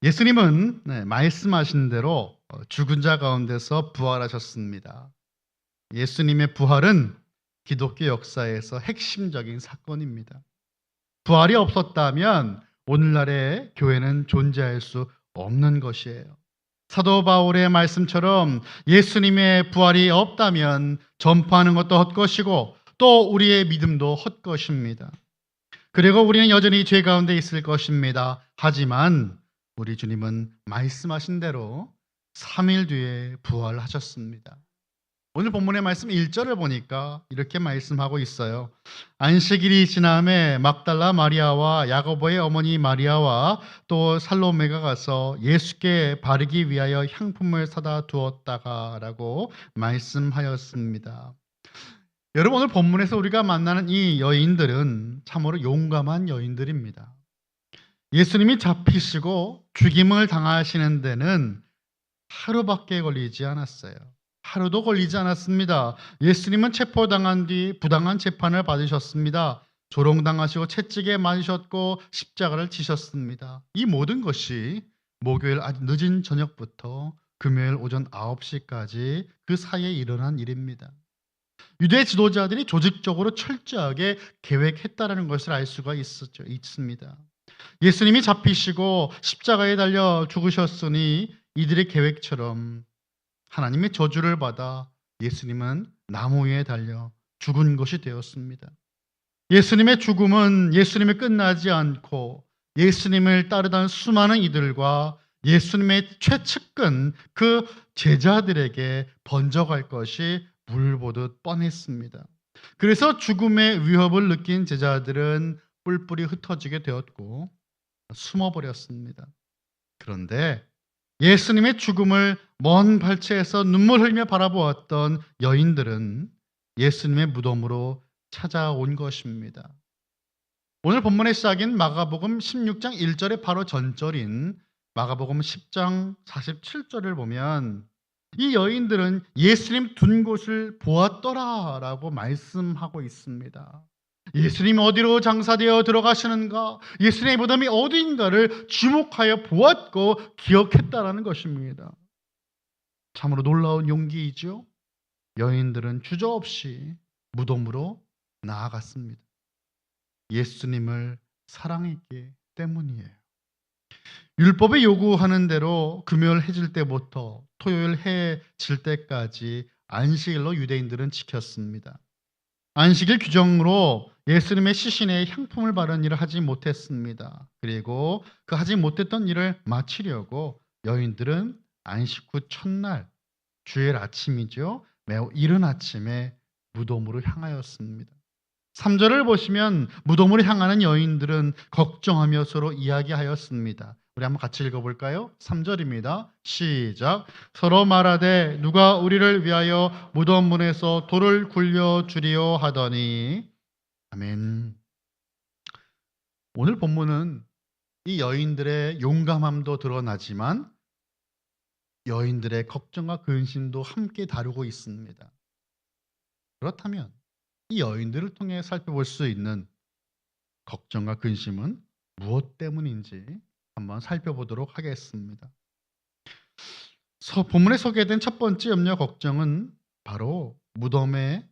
예수님은 말씀하신 대로 죽은 자 가운데서 부활하셨습니다. 예수님의 부활은 기독교 역사에서 핵심적인 사건입니다. 부활이 없었다면 오늘날의 교회는 존재할 수 없는 것이에요. 사도 바울의 말씀처럼 예수님의 부활이 없다면 전파하는 것도 헛것이고 또 우리의 믿음도 헛것입니다. 그리고 우리는 여전히 죄 가운데 있을 것입니다. 하지만 우리 주님은 말씀하신 대로 3일 뒤에 부활하셨습니다. 오늘 본문의 말씀 1절을 보니까 이렇게 말씀하고 있어요. 안식일이 지남에 막달라 마리아와 야고보의 어머니 마리아와 또 살로메가 가서 예수께 바르기 위하여 향품을 사다 두었다가라고 말씀하였습니다. 여러분, 오늘 본문에서 우리가 만나는 이 여인들은 참으로 용감한 여인들입니다. 예수님이 잡히시고 죽임을 당하시는 데는 하루밖에 걸리지 않았어요. 하루도 걸리지 않았습니다. 예수님은 체포당한 뒤 부당한 재판을 받으셨습니다. 조롱당하시고 채찍에 맞으셨고 십자가를 지셨습니다. 이 모든 것이 목요일 아주 늦은 저녁부터 금요일 오전 9시까지 그 사이에 일어난 일입니다. 유대 지도자들이 조직적으로 철저하게 계획했다라는 것을 알 수가 있습니다. 예수님이 잡히시고 십자가에 달려 죽으셨으니 이들의 계획처럼 하나님의 저주를 받아 예수님은 나무 위에 달려 죽은 것이 되었습니다. 예수님의 죽음은 예수님이 끝나지 않고 예수님을 따르던 수많은 이들과 예수님의 최측근 그 제자들에게 번져갈 것이 물 보듯 뻔했습니다. 그래서 죽음의 위협을 느낀 제자들은 뿔뿔이 흩어지게 되었고 숨어버렸습니다. 그런데 예수님의 죽음을 먼 발치에서 눈물 흘리며 바라보았던 여인들은 예수님의 무덤으로 찾아온 것입니다. 오늘 본문의 시작인 마가복음 16장 1절의 바로 전절인 마가복음 10장 47절을 보면 이 여인들은 예수님 둔 곳을 보았더라라고 말씀하고 있습니다. 예수님 어디로 장사되어 들어가시는가, 예수님의 무덤이 어디인가를 주목하여 보았고 기억했다라는 것입니다. 참으로 놀라운 용기이죠. 여인들은 주저없이 무덤으로 나아갔습니다. 예수님을 사랑했기 때문이에요. 율법이 요구하는 대로 금요일 해질 때부터 토요일 해 질 때까지 안식일로 유대인들은 지켰습니다. 안식일 규정으로 예수님의 시신에 향품을 바르는 일을 하지 못했습니다. 그리고 그 하지 못했던 일을 마치려고 여인들은 안식 후 첫날 주일 아침이죠. 매우 이른 아침에 무덤으로 향하였습니다. 3절을 보시면 무덤으로 향하는 여인들은 걱정하며 서로 이야기하였습니다. 우리 한번 같이 읽어볼까요? 3절입니다. 시작. 서로 말하되 누가 우리를 위하여 무덤 문에서 돌을 굴려주리요 하더니. 아멘. 오늘 본문은 이 여인들의 용감함도 드러나지만 여인들의 걱정과 근심도 함께 다루고 있습니다. 그렇다면 이 여인들을 통해 살펴볼 수 있는 걱정과 근심은 무엇 때문인지 한번 살펴보도록 하겠습니다. 본문에 소개된 첫 번째 염려 걱정은 바로 무덤의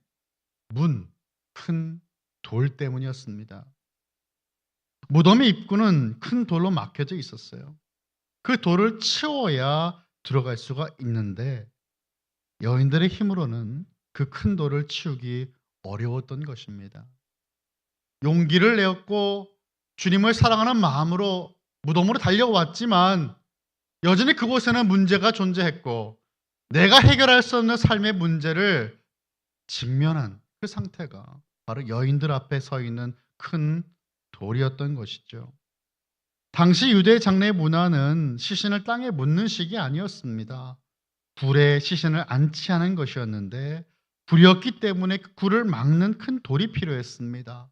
문, 큰 돌 때문이었습니다. 무덤의 입구는 큰 돌로 막혀져 있었어요. 그 돌을 치워야 들어갈 수가 있는데 여인들의 힘으로는 그 큰 돌을 치우기 어려웠던 것입니다. 용기를 내었고 주님을 사랑하는 마음으로 무덤으로 달려왔지만 여전히 그곳에는 문제가 존재했고 내가 해결할 수 없는 삶의 문제를 직면한 그 상태가 바로 여인들 앞에 서 있는 큰 돌이었던 것이죠. 당시 유대 장례 문화는 시신을 땅에 묻는 식이 아니었습니다. 굴에 시신을 안치하는 것이었는데 굴이었기 때문에 그 굴을 막는 큰 돌이 필요했습니다.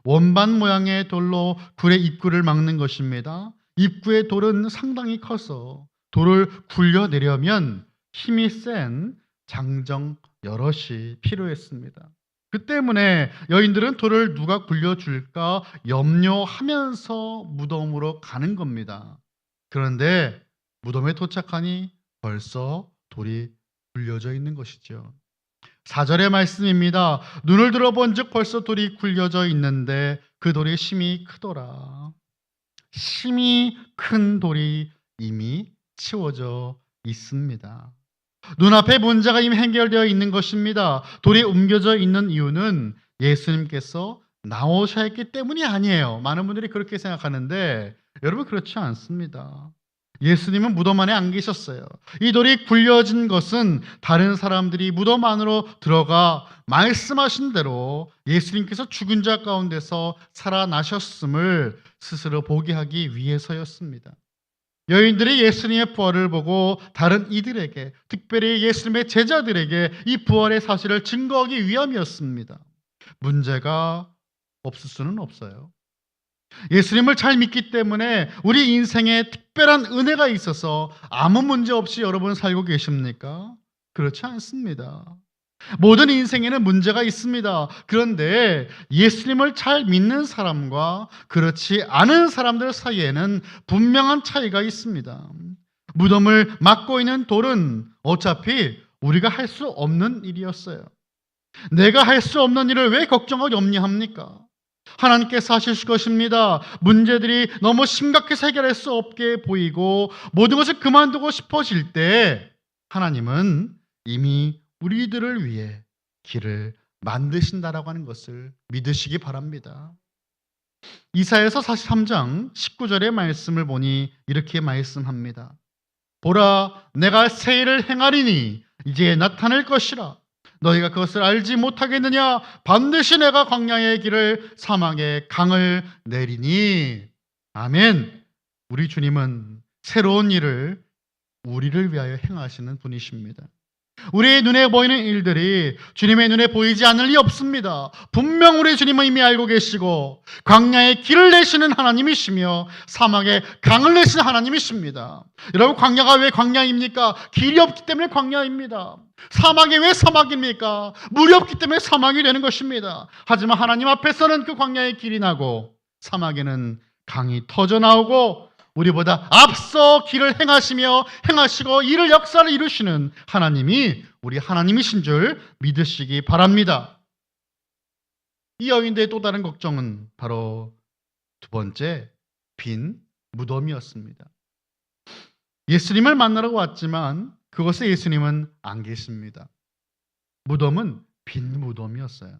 원반 모양의 돌로 굴의 입구를 막는 것입니다. 입구의 돌은 상당히 커서 돌을 굴려내려면 힘이 센 장정 여럿이 필요했습니다. 그 때문에 여인들은 돌을 누가 굴려줄까 염려하면서 무덤으로 가는 겁니다. 그런데 무덤에 도착하니 벌써 돌이 굴려져 있는 것이죠. 4절의 말씀입니다. 눈을 들어본즉 벌써 돌이 굴려져 있는데 그 돌이 심히 크더라. 심히 큰 돌이 이미 치워져 있습니다. 눈앞에 문제가 이미 해결되어 있는 것입니다. 돌이 옮겨져 있는 이유는 예수님께서 나오셔야 했기 때문이 아니에요. 많은 분들이 그렇게 생각하는데 여러분 그렇지 않습니다. 예수님은 무덤 안에 안 계셨어요. 이 돌이 굴려진 것은 다른 사람들이 무덤 안으로 들어가 말씀하신 대로 예수님께서 죽은 자 가운데서 살아나셨음을 스스로 보게 하기 위해서였습니다. 여인들이 예수님의 부활을 보고 다른 이들에게, 특별히 예수님의 제자들에게 이 부활의 사실을 증거하기 위함이었습니다. 문제가 없을 수는 없어요. 예수님을 잘 믿기 때문에 우리 인생에 특별한 은혜가 있어서 아무 문제 없이 여러분 살고 계십니까? 그렇지 않습니다. 모든 인생에는 문제가 있습니다. 그런데 예수님을 잘 믿는 사람과 그렇지 않은 사람들 사이에는 분명한 차이가 있습니다. 무덤을 막고 있는 돌은 어차피 우리가 할 수 없는 일이었어요. 내가 할 수 없는 일을 왜 걱정하고 염려합니까? 하나님께서 하실 것입니다. 문제들이 너무 심각해서 해결할 수 없게 보이고 모든 것을 그만두고 싶어질 때 하나님은 이미 우리들을 위해 길을 만드신다라고 하는 것을 믿으시기 바랍니다. 이사야서 43장 19절의 말씀을 보니 이렇게 말씀합니다. 보라, 내가 새 일을 행하리니 이제 나타날 것이라. 너희가 그것을 알지 못하겠느냐? 반드시 내가 광야의 길을 사막에 강을 내리니. 아멘. 우리 주님은 새로운 일을 우리를 위하여 행하시는 분이십니다. 우리의 눈에 보이는 일들이 주님의 눈에 보이지 않을 리 없습니다. 분명 우리 주님은 이미 알고 계시고 광야에 길을 내시는 하나님이시며 사막에 강을 내시는 하나님이십니다. 여러분, 광야가 왜 광야입니까? 길이 없기 때문에 광야입니다. 사막이 왜 사막입니까? 물이 없기 때문에 사막이 되는 것입니다. 하지만 하나님 앞에서는 그 광야에 길이 나고 사막에는 강이 터져 나오고 우리보다 앞서 길을 행하시고 이를 역사를 이루시는 하나님이 우리 하나님이신 줄 믿으시기 바랍니다. 이 여인들의 또 다른 걱정은 바로 두 번째, 빈 무덤이었습니다. 예수님을 만나러 왔지만 그곳에 예수님은 안 계십니다. 무덤은 빈 무덤이었어요.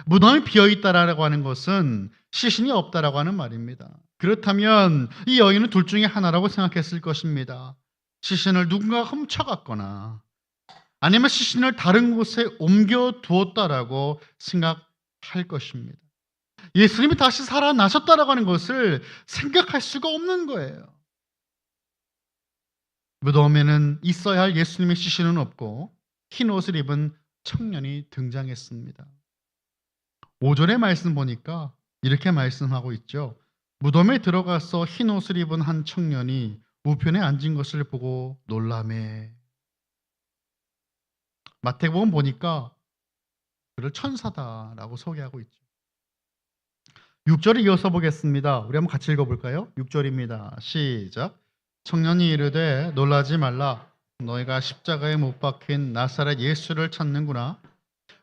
무덤이 비어있다라고 하는 것은 시신이 없다라고 하는 말입니다. 그렇다면 이 여인은 둘 중에 하나라고 생각했을 것입니다. 시신을 누군가 훔쳐갔거나 아니면 시신을 다른 곳에 옮겨 두었다라고 생각할 것입니다. 예수님이 다시 살아나셨다라고 하는 것을 생각할 수가 없는 거예요. 무덤에는 있어야 할 예수님의 시신은 없고 흰 옷을 입은 청년이 등장했습니다. 5절의 말씀 보니까 이렇게 말씀하고 있죠. 무덤에 들어가서 흰 옷을 입은 한 청년이 우편에 앉은 것을 보고 놀라매. 마태복음 보니까 그를 천사다라고 소개하고 있죠. 6절을 이어서 보겠습니다. 우리 한번 같이 읽어볼까요? 6절입니다. 시작. 청년이 이르되 놀라지 말라. 너희가 십자가에 못 박힌 나사렛 예수를 찾는구나.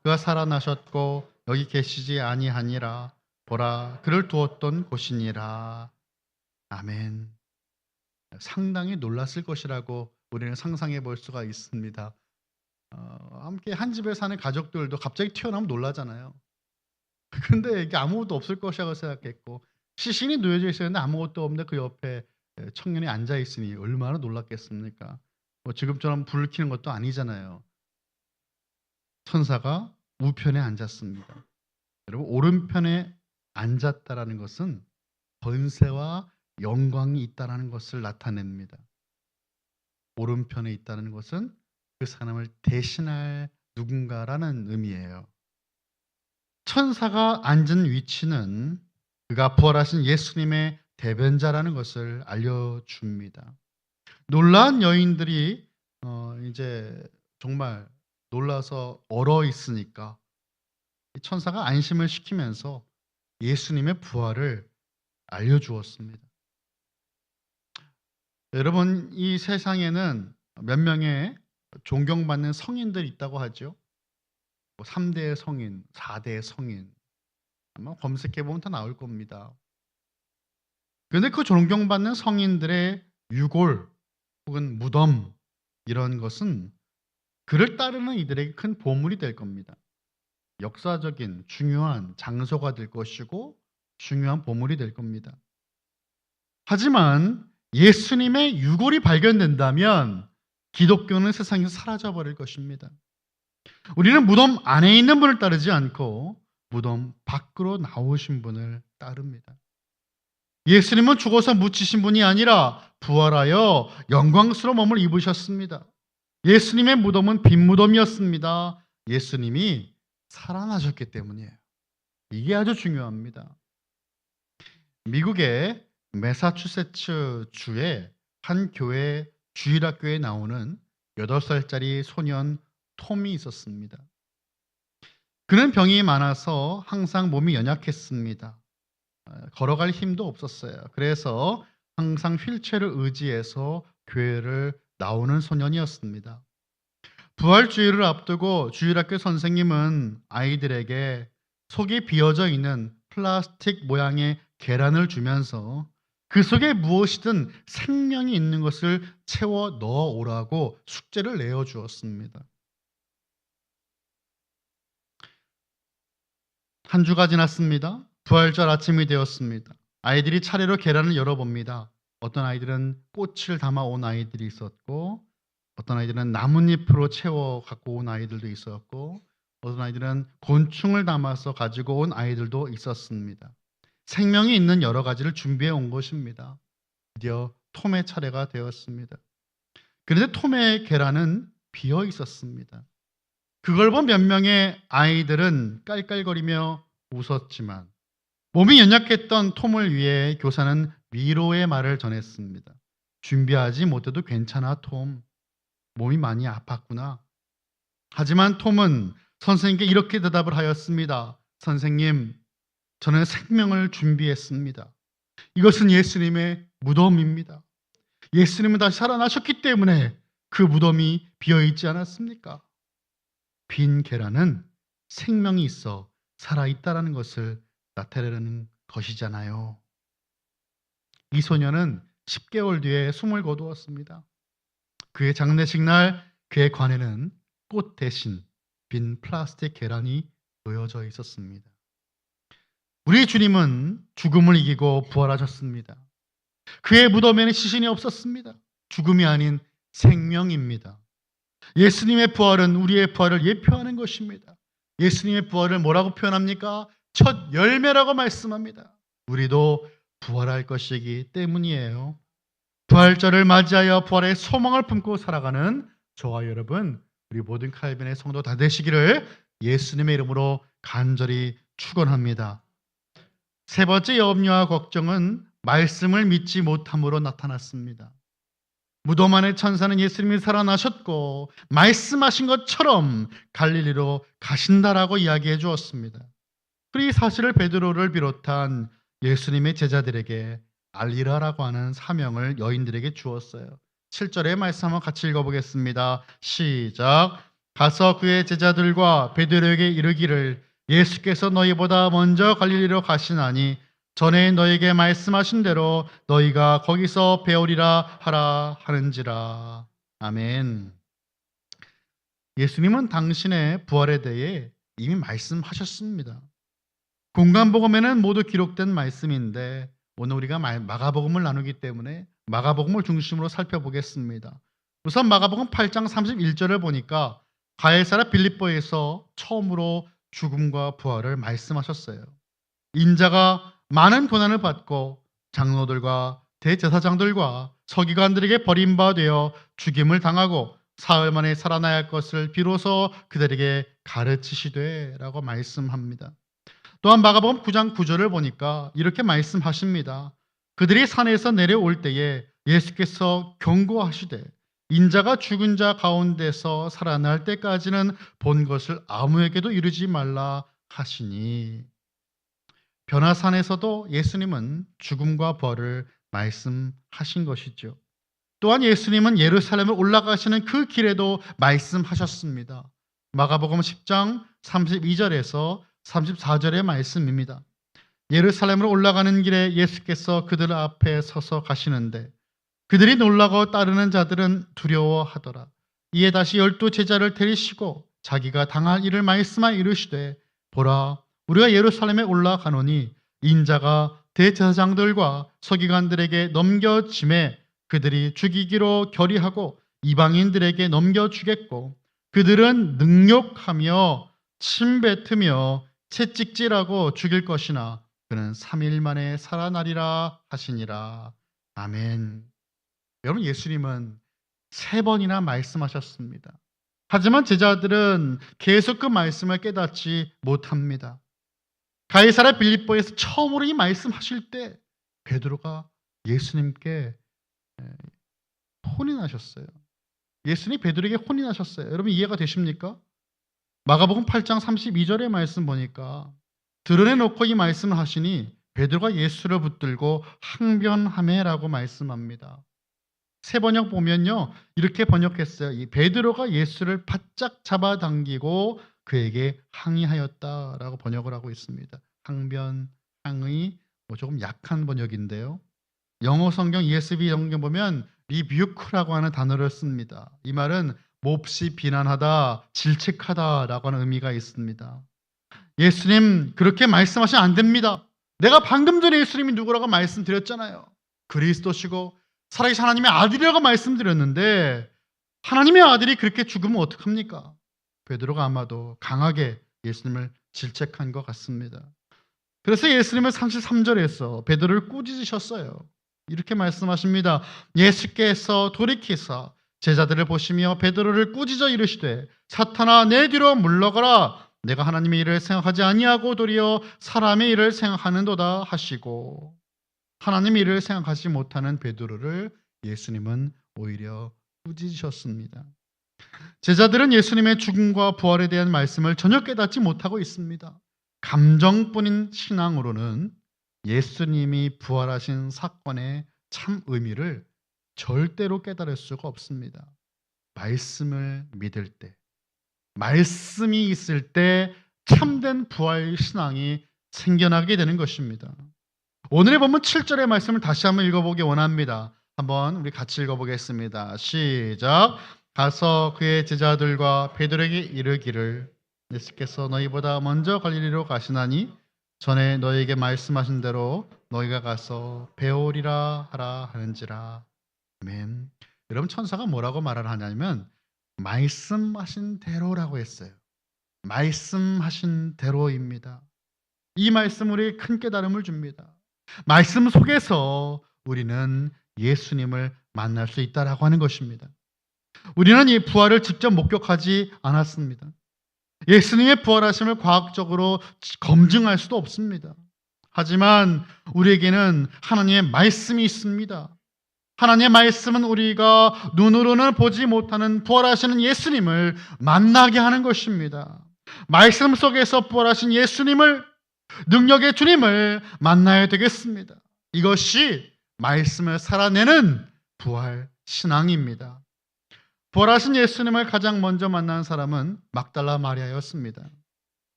그가 살아나셨고 여기 계시지 아니하니라. 보라, 그를 두었던 곳이니라. 아멘. 상당히 놀랐을 것이라고 우리는 상상해 볼 수가 있습니다. 함께 한 집에 사는 가족들도 갑자기 튀어나오면 놀라잖아요. 근데 이게 아무것도 없을 것이라고 생각했고 시신이 놓여져 있었는데 아무것도 없는데 그 옆에 청년이 앉아 있으니 얼마나 놀랐겠습니까? 뭐 지금처럼 불을 켜는 것도 아니잖아요. 천사가 우편에 앉았습니다. 여러분, 오른편에 앉았다라는 것은 권세와 영광이 있다라는 것을 나타냅니다. 오른편에 있다는 것은 그 사람을 대신할 누군가라는 의미예요. 천사가 앉은 위치는 그가 부활하신 예수님의 대변자라는 것을 알려줍니다. 놀란 여인들이 이제 정말 놀라서 얼어 있으니까 천사가 안심을 시키면서 예수님의 부활을 알려주었습니다. 여러분, 이 세상에는 몇 명의 존경받는 성인들이 있다고 하죠. 뭐 3대의 성인, 4대의 성인. 아마 검색해 보면 다 나올 겁니다. 그런데 그 존경받는 성인들의 유골 혹은 무덤 이런 것은 그를 따르는 이들에게 큰 보물이 될 겁니다. 역사적인 중요한 장소가 될 것이고 중요한 보물이 될 겁니다. 하지만 예수님의 유골이 발견된다면 기독교는 세상에서 사라져 버릴 것입니다. 우리는 무덤 안에 있는 분을 따르지 않고 무덤 밖으로 나오신 분을 따릅니다. 예수님은 죽어서 묻히신 분이 아니라 부활하여 영광스러운 몸을 입으셨습니다. 예수님의 무덤은 빈 무덤이었습니다. 예수님이 살아나셨기 때문이에요. 이게 아주 중요합니다. 미국의 매사추세츠 주의 한 교회 주일학교에 나오는 8살짜리 소년 톰이 있었습니다. 그는 병이 많아서 항상 몸이 연약했습니다. 걸어갈 힘도 없었어요. 그래서 항상 휠체어를 의지해서 교회를 나오는 소년이었습니다. 부활주일을 앞두고 주일학교 선생님은 아이들에게 속이 비어져 있는 플라스틱 모양의 계란을 주면서 그 속에 무엇이든 생명이 있는 것을 채워 넣어 오라고 숙제를 내어 주었습니다. 한 주가 지났습니다. 부활절 아침이 되었습니다. 아이들이 차례로 계란을 열어봅니다. 어떤 아이들은 꽃을 담아 온 아이들이 있었고, 어떤 아이들은 나뭇잎으로 채워 갖고 온 아이들도 있었고, 어떤 아이들은 곤충을 담아서 가지고 온 아이들도 있었습니다. 생명이 있는 여러 가지를 준비해 온 것입니다. 드디어 톰의 차례가 되었습니다. 그런데 톰의 계란은 비어 있었습니다. 그걸 본 몇 명의 아이들은 깔깔거리며 웃었지만 몸이 연약했던 톰을 위해 교사는 위로의 말을 전했습니다. 준비하지 못해도 괜찮아, 톰. 몸이 많이 아팠구나. 하지만 톰은 선생님께 이렇게 대답을 하였습니다. 선생님, 저는 생명을 준비했습니다. 이것은 예수님의 무덤입니다. 예수님은 다시 살아나셨기 때문에 그 무덤이 비어있지 않았습니까? 빈 계란은 생명이 있어 살아있다라는 것을 나타내는 것이잖아요. 이 소녀는 10개월 뒤에 숨을 거두었습니다. 그의 장례식 날 그의 관에는 꽃 대신 빈 플라스틱 계란이 놓여져 있었습니다. 우리 주님은 죽음을 이기고 부활하셨습니다. 그의 무덤에는 시신이 없었습니다. 죽음이 아닌 생명입니다. 예수님의 부활은 우리의 부활을 예표하는 것입니다. 예수님의 부활을 뭐라고 표현합니까? 첫 열매라고 말씀합니다. 우리도 부활할 것이기 때문이에요. 부활절을 맞이하여 부활의 소망을 품고 살아가는 저와 여러분, 우리 모든 칼빈의 성도 다 되시기를 예수님의 이름으로 간절히 축원합니다. 세 번째 염려와 걱정은 말씀을 믿지 못함으로 나타났습니다. 무덤 안의 천사는 예수님이 살아나셨고 말씀하신 것처럼 갈릴리로 가신다라고 이야기해 주었습니다. 그리고 이 사실을 베드로를 비롯한 예수님의 제자들에게 알리라라고 하는 사명을 여인들에게 주었어요. 7절의 말씀 한번 같이 읽어보겠습니다. 시작. 가서 그의 제자들과 베드로에게 이르기를 예수께서 너희보다 먼저 갈릴리로 가시나니 전에 너에게 말씀하신 대로 너희가 거기서 배우리라 하라 하는지라. 아멘. 예수님은 당신의 부활에 대해 이미 말씀하셨습니다. 공간복음에는 모두 기록된 말씀인데 오늘 우리가 마가복음을 나누기 때문에 마가복음을 중심으로 살펴보겠습니다. 우선 마가복음 8장 31절을 보니까 가이사랴 빌립보에서 처음으로 죽음과 부활을 말씀하셨어요. 인자가 많은 고난을 받고 장로들과 대제사장들과 서기관들에게 버림받아 죽임을 당하고 사흘 만에 살아나야 할 것을 비로소 그들에게 가르치시되 라고 말씀합니다. 또한 마가복음 9장 9절을 보니까 이렇게 말씀하십니다. 그들이 산에서 내려올 때에 예수께서 경고하시되 인자가 죽은 자 가운데서 살아날 때까지는 본 것을 아무에게도 이르지 말라 하시니. 변화산에서도 예수님은 죽음과 부활을 말씀하신 것이죠. 또한 예수님은 예루살렘을 올라가시는 그 길에도 말씀하셨습니다. 마가복음 10장 32절에서 34절의 말씀입니다. 예루살렘으로 올라가는 길에 예수께서 그들 앞에 서서 가시는데 그들이 놀라고 따르는 자들은 두려워하더라. 이에 다시 12 제자를 데리시고 자기가 당할 일을 말씀하여 이르시되 보라 우리가 예루살렘에 올라가노니 인자가 대제사장들과 서기관들에게 넘겨짐에 그들이 죽이기로 결의하고 이방인들에게 넘겨주겠고 그들은 능욕하며 침뱉으며 채찍질하고 죽일 것이나 그는 3일 만에 살아나리라 하시니라. 아멘. 여러분, 예수님은 3번이나 말씀하셨습니다. 하지만 제자들은 계속 그 말씀을 깨닫지 못합니다. 가이사랴 빌립보에서 처음으로 이 말씀하실 때 베드로가 예수님께 혼인하셨어요. 예수님이 베드로에게 혼인하셨어요. 여러분 이해가 되십니까? 마가복음 8장 32절의 말씀 보니까 드러내놓고 이 말씀을 하시니 베드로가 예수를 붙들고 항변하매라고 말씀합니다. 새 번역 보면요 이렇게 번역했어요. 이 베드로가 예수를 바짝 잡아당기고 그에게 항의하였다라고 번역을 하고 있습니다. 항변, 항의, 조금 약한 번역인데요. 영어 성경 ESV 성경 보면 리뷰크라고 하는 단어를 씁니다. 이 말은 몹시 비난하다, 질책하다라고 하는 의미가 있습니다. 예수님 그렇게 말씀하시면 안 됩니다. 내가 방금 전에 예수님이 누구라고 말씀드렸잖아요. 그리스도시고 살아계신 하나님의 아들이라고 말씀드렸는데 하나님의 아들이 그렇게 죽으면 어떡합니까? 베드로가 아마도 강하게 예수님을 질책한 것 같습니다. 그래서 예수님은 33절에서 베드로를 꾸짖으셨어요. 이렇게 말씀하십니다. 예수께서 돌이키사 제자들을 보시며 베드로를 꾸짖어 이르시되 사탄아 내 뒤로 물러가라. 내가 하나님의 일을 생각하지 아니하고 도리어 사람의 일을 생각하는도다 하시고 하나님의 일을 생각하지 못하는 베드로를 예수님은 오히려 꾸짖으셨습니다. 제자들은 예수님의 죽음과 부활에 대한 말씀을 전혀 깨닫지 못하고 있습니다. 감정뿐인 신앙으로는 예수님이 부활하신 사건의 참 의미를 절대로 깨달을 수가 없습니다. 말씀을 믿을 때, 말씀이 있을 때 참된 부활 신앙이 생겨나게 되는 것입니다. 오늘의 본문 7절의 말씀을 다시 한번 읽어보기 원합니다. 한번 우리 같이 읽어보겠습니다. 시작. 가서 그의 제자들과 베드로에게 이르기를 예수께서 너희보다 먼저 갈릴리로 가시나니 전에 너희에게 말씀하신 대로 너희가 가서 배우리라 하라 하는지라. 아멘. 여러분 천사가 뭐라고 말을 하냐면 말씀하신 대로라고 했어요. 말씀하신 대로입니다. 이 말씀 우리에게 큰 깨달음을 줍니다. 말씀 속에서 우리는 예수님을 만날 수 있다라고 하는 것입니다. 우리는 이 부활을 직접 목격하지 않았습니다. 예수님의 부활하심을 과학적으로 검증할 수도 없습니다. 하지만 우리에게는 하나님의 말씀이 있습니다. 하나님의 말씀은 우리가 눈으로는 보지 못하는 부활하시는 예수님을 만나게 하는 것입니다. 말씀 속에서 부활하신 예수님을, 능력의 주님을 만나야 되겠습니다. 이것이 말씀을 살아내는 부활 신앙입니다. 부활하신 예수님을 가장 먼저 만난 사람은 막달라 마리아였습니다.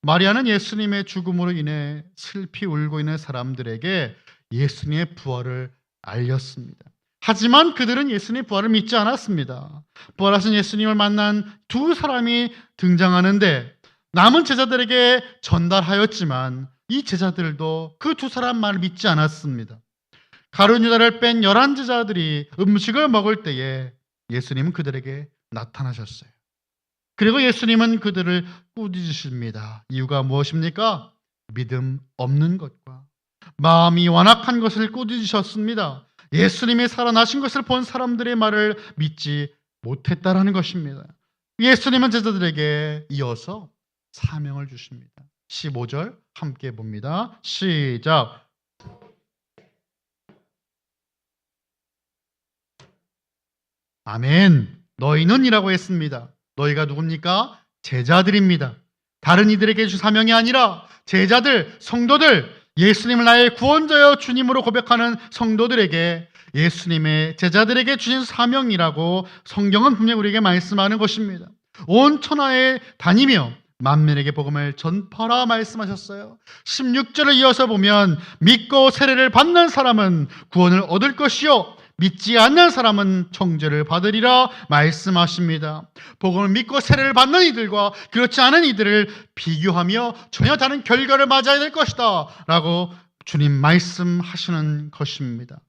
마리아는 예수님의 죽음으로 인해 슬피 울고 있는 사람들에게 예수님의 부활을 알렸습니다. 하지만 그들은 예수님의 부활을 믿지 않았습니다. 부활하신 예수님을 만난 두 사람이 등장하는데 남은 제자들에게 전달하였지만 이 제자들도 그 두 사람 말을 믿지 않았습니다. 가룟 유다를 뺀 11제자들이 음식을 먹을 때에 예수님은 그들에게 나타나셨어요. 그리고 예수님은 그들을 꾸짖으십니다. 이유가 무엇입니까? 믿음 없는 것과 마음이 완악한 것을 꾸짖으셨습니다. 예수님이 살아나신 것을 본 사람들의 말을 믿지 못했다라는 것입니다. 예수님은 제자들에게 이어서 사명을 주십니다. 15절 함께 봅니다. 시작. 아멘. 너희는 이라고 했습니다. 너희가 누굽니까? 제자들입니다. 다른 이들에게 주 사명이 아니라 제자들, 성도들, 예수님을 나의 구원자여 주님으로 고백하는 성도들에게 예수님의 제자들에게 주신 사명이라고 성경은 분명히 우리에게 말씀하는 것입니다. 온 천하에 다니며 만민에게 복음을 전파라 말씀하셨어요. 16절을 이어서 보면 믿고 세례를 받는 사람은 구원을 얻을 것이요 믿지 않는 사람은 정죄를 받으리라 말씀하십니다. 복음을 믿고 세례를 받는 이들과 그렇지 않은 이들을 비교하며 전혀 다른 결과를 맞아야 될 것이다 라고 주님 말씀하시는 것입니다.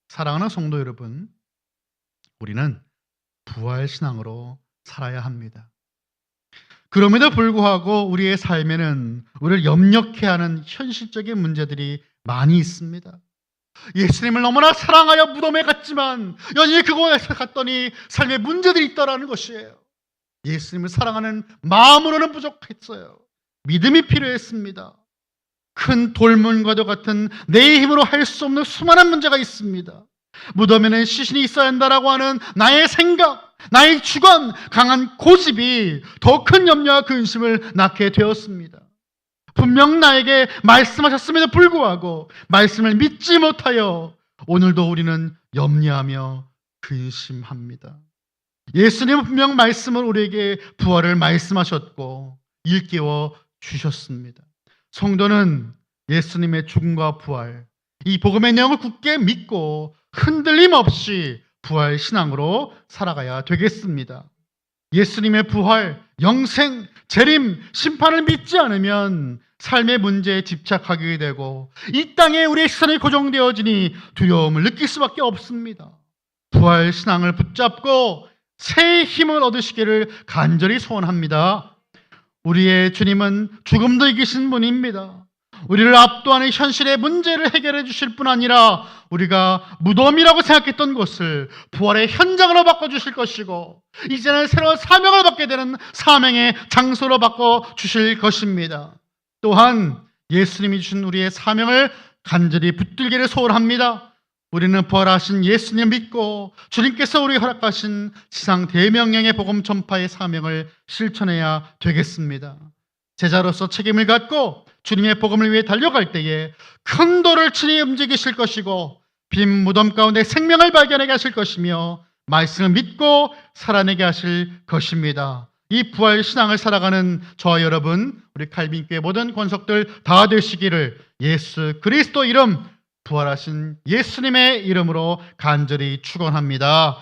사랑하는 성도 여러분, 우리는 부활신앙으로 살아야 합니다. 그럼에도 불구하고 우리의 삶에는 우리를 염려케 하는 현실적인 문제들이 많이 있습니다. 예수님을 너무나 사랑하여 무덤에 갔지만 여전히 그곳에 갔더니 삶에 문제들이 있다라는 것이에요. 예수님을 사랑하는 마음으로는 부족했어요. 믿음이 필요했습니다. 큰 돌문과도 같은 내 힘으로 할 수 없는 수많은 문제가 있습니다. 무덤에는 시신이 있어야 한다라고 하는 나의 생각, 나의 주관, 강한 고집이 더 큰 염려와 근심을 낳게 되었습니다. 분명 나에게 말씀하셨음에도 불구하고 말씀을 믿지 못하여 오늘도 우리는 염려하며 근심합니다. 예수님은 분명 말씀을 우리에게 부활을 말씀하셨고 일깨워 주셨습니다. 성도는 예수님의 죽음과 부활, 이 복음의 내용을 굳게 믿고 흔들림 없이 부활 신앙으로 살아가야 되겠습니다. 예수님의 부활, 영생, 재림, 심판을 믿지 않으면 삶의 문제에 집착하게 되고 이 땅에 우리의 시선이 고정되어지니 두려움을 느낄 수밖에 없습니다. 부활 신앙을 붙잡고 새 힘을 얻으시기를 간절히 소원합니다. 우리의 주님은 죽음도 이기신 분입니다. 우리를 압도하는 현실의 문제를 해결해 주실 뿐 아니라 우리가 무덤이라고 생각했던 곳을 부활의 현장으로 바꿔주실 것이고 이제는 새로운 사명을 받게 되는 사명의 장소로 바꿔주실 것입니다. 또한 예수님이 주신 우리의 사명을 간절히 붙들기를 소원합니다. 우리는 부활하신 예수님 믿고 주님께서 우리에게 허락하신 지상 대명령의 복음 전파의 사명을 실천해야 되겠습니다. 제자로서 책임을 갖고 주님의 복음을 위해 달려갈 때에 큰 돌을 친히 움직이실 것이고 빈 무덤 가운데 생명을 발견하게 하실 것이며 말씀을 믿고 살아내게 하실 것입니다. 이 부활 신앙을 살아가는 저와 여러분, 우리 칼빈교회 모든 권속들 다 되시기를 예수 그리스도 이름, 부활하신 예수님의 이름으로 간절히 축원합니다.